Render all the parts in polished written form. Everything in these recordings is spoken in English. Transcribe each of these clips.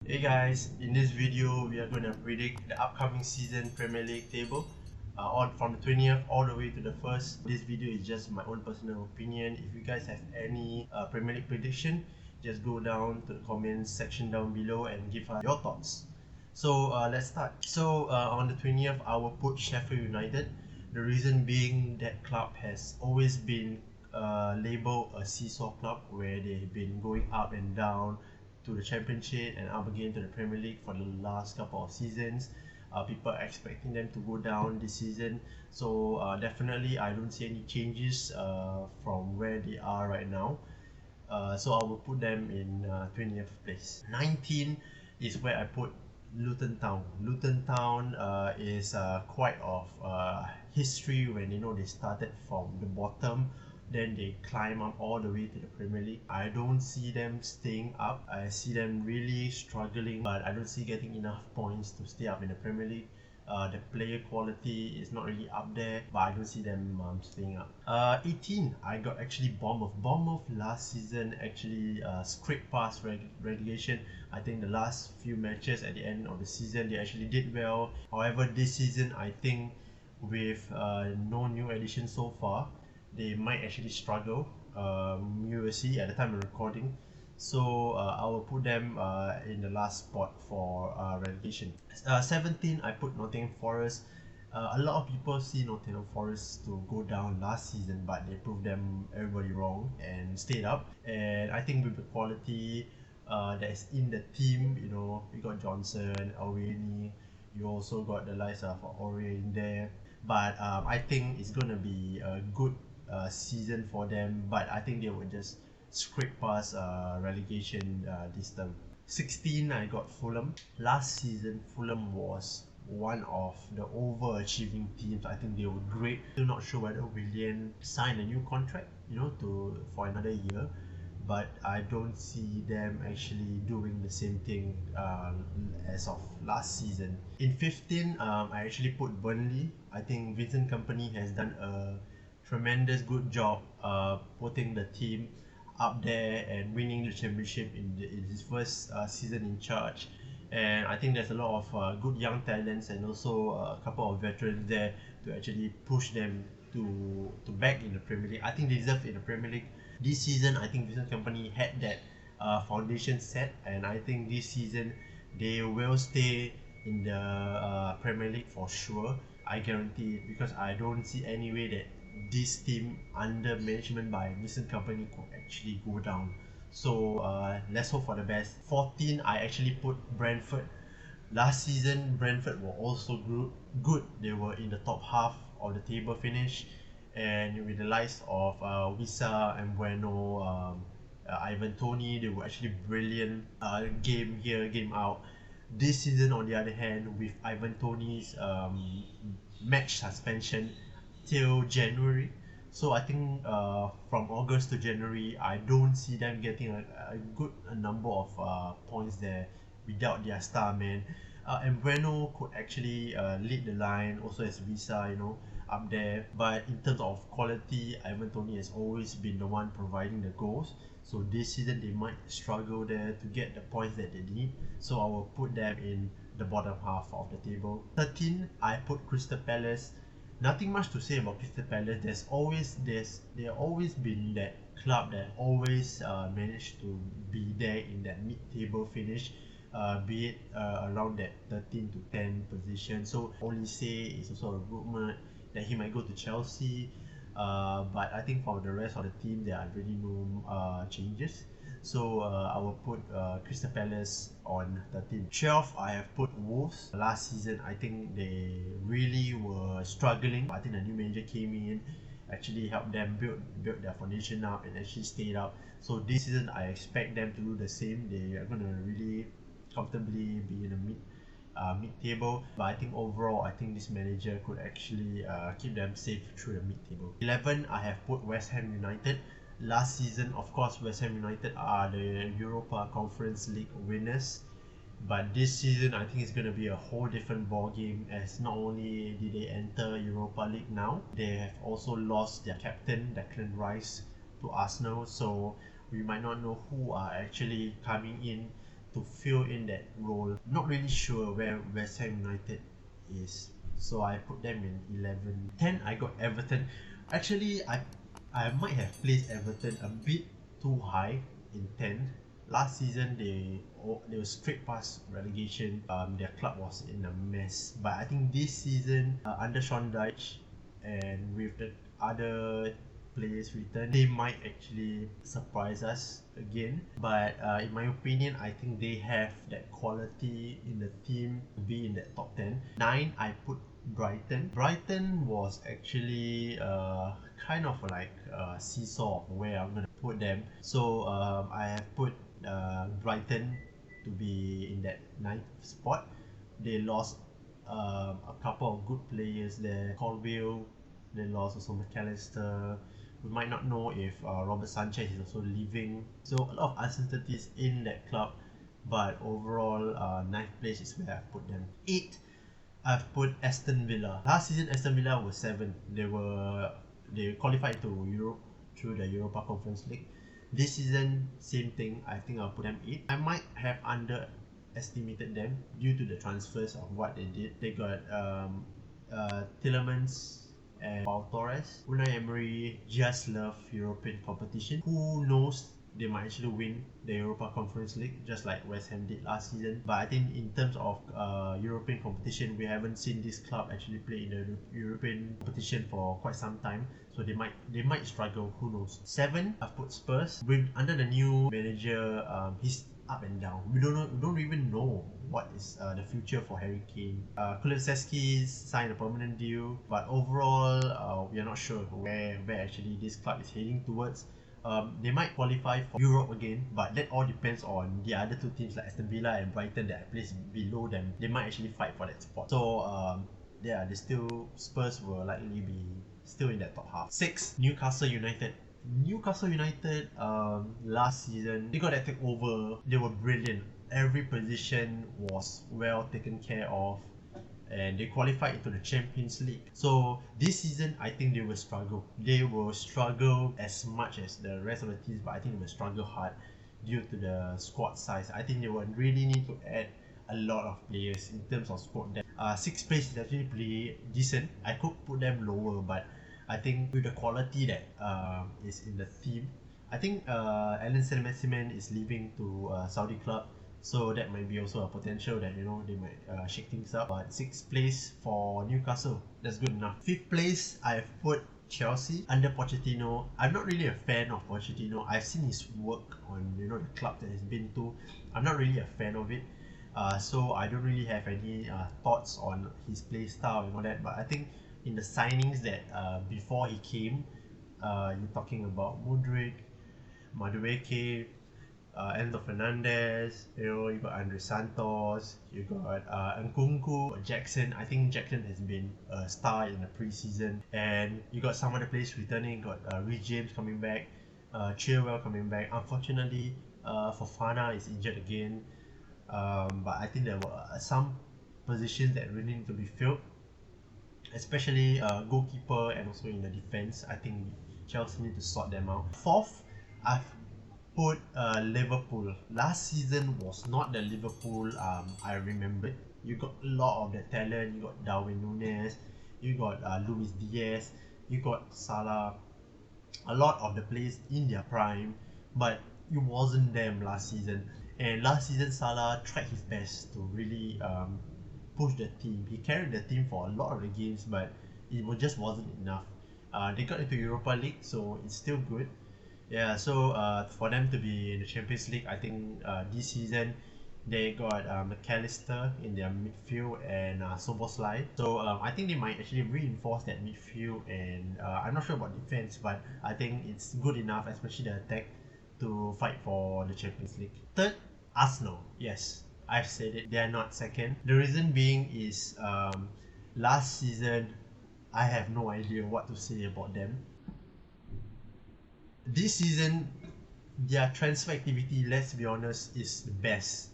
Hey guys, in this video we are going to predict the upcoming season Premier League table on from the 20th all the way to the 1st. This video is just my own personal opinion. If you guys have any Premier League prediction, just go down to the comments section down below and give us your thoughts. So let's start. So on the 20th I will put Sheffield United. The reason being that club has always been labeled a seesaw club where they've been going up and down to the Championship and up again to the Premier League for the last couple of seasons. People are expecting them to go down this season, so definitely I don't see any changes from where they are right now. So I will put them in 20th place. 19 is where I put Luton Town. Luton Town is quite of history when they started from the bottom, then they climb up all the way to the Premier League. I don't see them staying up. I see them really struggling, but I don't see getting enough points to stay up in the Premier League. The player quality is not really up there, but I don't see them staying up. 18, I got actually Bournemouth. Bournemouth last season actually scraped past relegation. I think the last few matches at the end of the season they actually did well. However, this season I think with no new addition so far, they might actually struggle. You will see at the time of recording. So I will put them in the last spot for relegation. 17, I put Nottingham Forest. A lot of people see Nottingham Forest to go down last season, but they proved them everybody wrong and stayed up. And I think with the quality that's in the team, you got Johnson, Awini, you also got the likes of Ore in there. But I think it's gonna be a good season for them. But I think they would just scrape past relegation this time. 16, I got Fulham. Last season, Fulham was one of the overachieving teams. I think they were great. Still not sure whether Willian signed a new contract, for another year. But I don't see them actually doing the same thing as of last season. In 15, I actually put Burnley. I think Vincent Kompany has done a tremendous good job putting the team up there and winning the championship in his first season in charge. And I think there's a lot of good young talents and also a couple of veterans there to actually push them to back in the Premier League. I think they deserve in the Premier League. This season, I think Vincent Kompany had that foundation set, and I think this season they will stay in the Premier League for sure. I guarantee it, because I don't see any way that this team under management by Vincent Kompany could actually go down. So let's hope for the best. 14, I actually put Brentford. Last season, Brentford were also good. They were in the top half of the table finish, and with the likes of Wissa and Bueno, Ivan Toney, they were actually brilliant game here, game out. This season, on the other hand, with Ivan Toney's match suspension till January. So I think from August to January, I don't see them getting a good number of points there without their star man. And Bueno could actually lead the line, also as Visa, up there. But in terms of quality, Ivan Toney has always been the one providing the goals. So this season they might struggle there to get the points that they need. So I will put them in the bottom half of the table. 13, I put Crystal Palace. Nothing much to say about Crystal Palace. There always been that club that always managed to be there in that mid-table finish, be it around that 13 to 10 position. So Olise is also a rumor that he might go to Chelsea, but I think for the rest of the team there are really no changes. So I will put Crystal Palace on 13. 12, I have put Wolves. Last season, I think they really were struggling. I think the new manager came in, actually helped them build their foundation up and actually stayed up. So this season, I expect them to do the same. They are going to really comfortably be in the mid-table. But I think overall, I think this manager could actually keep them safe through the mid-table. 11, I have put West Ham United. Last season, of course, West Ham United are the Europa Conference League winners. But this season, I think it's going to be a whole different ball game, as not only did they enter Europa League now, they have also lost their captain, Declan Rice, to Arsenal. So we might not know who are actually coming in to fill in that role. Not really sure where West Ham United is, so I put them in 11. 10 I got Everton. Actually, I might have placed Everton a bit too high in 10. Last season they were straight past relegation. Their club was in a mess. But I think this season, under Sean Dyche and with the other players return, they might actually surprise us again. But in my opinion, I think they have that quality in the team to be in that top 10. 9, I put Brighton. Brighton was actually kind of like a seesaw of where I'm gonna put them. So I have put Brighton to be in that 9th spot. They lost a couple of good players there. Colville, they lost also McAllister. We might not know if Robert Sanchez is also leaving. So a lot of uncertainties in that club. But overall, 9th place is where I've put them. 8, I've put Aston Villa. Last season, Aston Villa was 7. They qualified to Europe through the Europa Conference League. This season, same thing. I think I'll put them 8. I might have underestimated them due to the transfers of what they did. They got Tillemans and Pau Torres. Unai Emery just love European competition. Who knows, they might actually win the Europa Conference League just like West Ham did last season. But I think in terms of European competition, we haven't seen this club actually play in the European competition for quite some time. So they might struggle. Who knows? 7, I've put Spurs. Under the new manager, he's up and down. We don't even know what is the future for Harry Kane. Kulusevski signed a permanent deal, but overall, we are not sure where actually this club is heading towards. They might qualify for Europe again, but that all depends on the other two teams like Aston Villa and Brighton that are placed below them. They might actually fight for that spot. So yeah, Spurs will likely be still in that top half. 6, Newcastle United. Newcastle United, last season they got that takeover. They were brilliant. Every position was well taken care of, and they qualified into the Champions League. So this season, I think they will struggle. They will struggle as much as the rest of the teams, but I think they will struggle hard due to the squad size. I think they will really need to add a lot of players in terms of squad depth. 6th place is actually pretty decent. I could put them lower, but I think with the quality that is in the team, I think Alan Saint-Maximin is leaving to Saudi club. So that might be also a potential that they might shake things up. But 6th place for Newcastle, that's good enough. 5th place, I've put Chelsea under Pochettino. I'm not really a fan of Pochettino. I've seen his work on the club that he's been to. I'm not really a fan of it. So I don't really have any thoughts on his play style and all that. But I think in the signings that before he came, you're talking about Mudryk, Madueke, Enzo Fernandez, you got Andre Santos, you got Nkunku, Jackson. I think Jackson has been a star in the preseason, and you got some other players returning. Got Reece James coming back, Chilwell coming back. Unfortunately, Fofana is injured again, but I think there were some positions that really need to be filled, especially goalkeeper and also in the defense. I think Chelsea need to sort them out. 4th, I've put Liverpool. Last season was not the Liverpool I remembered. You got a lot of the talent. You got Darwin Núñez, you got Luis Diaz, you got Salah. A lot of the players in their prime, but it wasn't them last season. And last season, Salah tried his best to really push the team. He carried the team for a lot of the games, but it just wasn't enough. They got into Europa League, so it's still good. Yeah, so for them to be in the Champions League, I think this season they got McAllister in their midfield and Soboslai. So I think they might actually reinforce that midfield, and I'm not sure about defense, but I think it's good enough, especially the attack, to fight for the Champions League. 3rd, Arsenal. Yes, I've said it. They are not 2nd. The reason being is last season I have no idea what to say about them. This season, their transfer activity, let's be honest, is the best.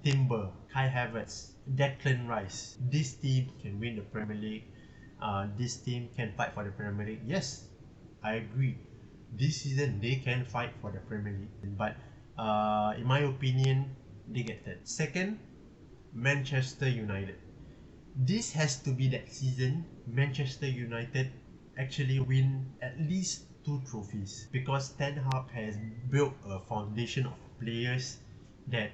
Timber, Kai Havertz, Declan Rice. This team can win the Premier League. This team can fight for the Premier League. Yes, I agree. This season they can fight for the Premier League, but In my opinion, they get third. Second, Manchester United. This has to be that season Manchester United actually win at least 2 trophies, because Ten Hag has built a foundation of players that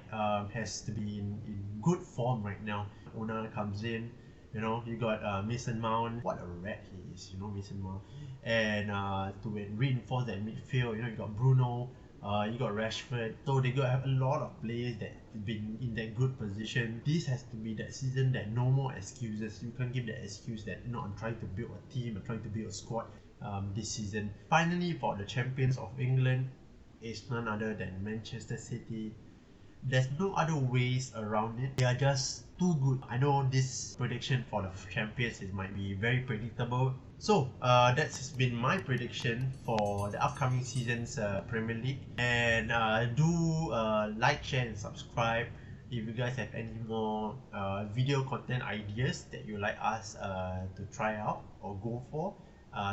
has to be in good form right now. Onana comes in, you know, you got Mason Mount. What a rat he is, you know, Mason Mount. And to reinforce that midfield, you know, you got Bruno, you got Rashford. So they got have a lot of players that been in that good position. This has to be that season that no more excuses. You can't give the excuse that, you know, I'm trying to build a team, I'm trying to build a squad this season. Finally, for the champions of England, it's none other than Manchester City. There's no other ways around it. They are just too good. I know this prediction for the champions might be very predictable. So that's been my prediction for the upcoming season's Premier League. And do like, share and subscribe if you guys have any more video content ideas that you like us to try out or go for.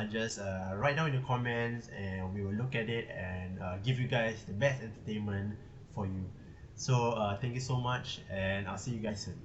Just write down in the comments and we will look at it and give you guys the best entertainment for you. So thank you so much, and I'll see you guys soon.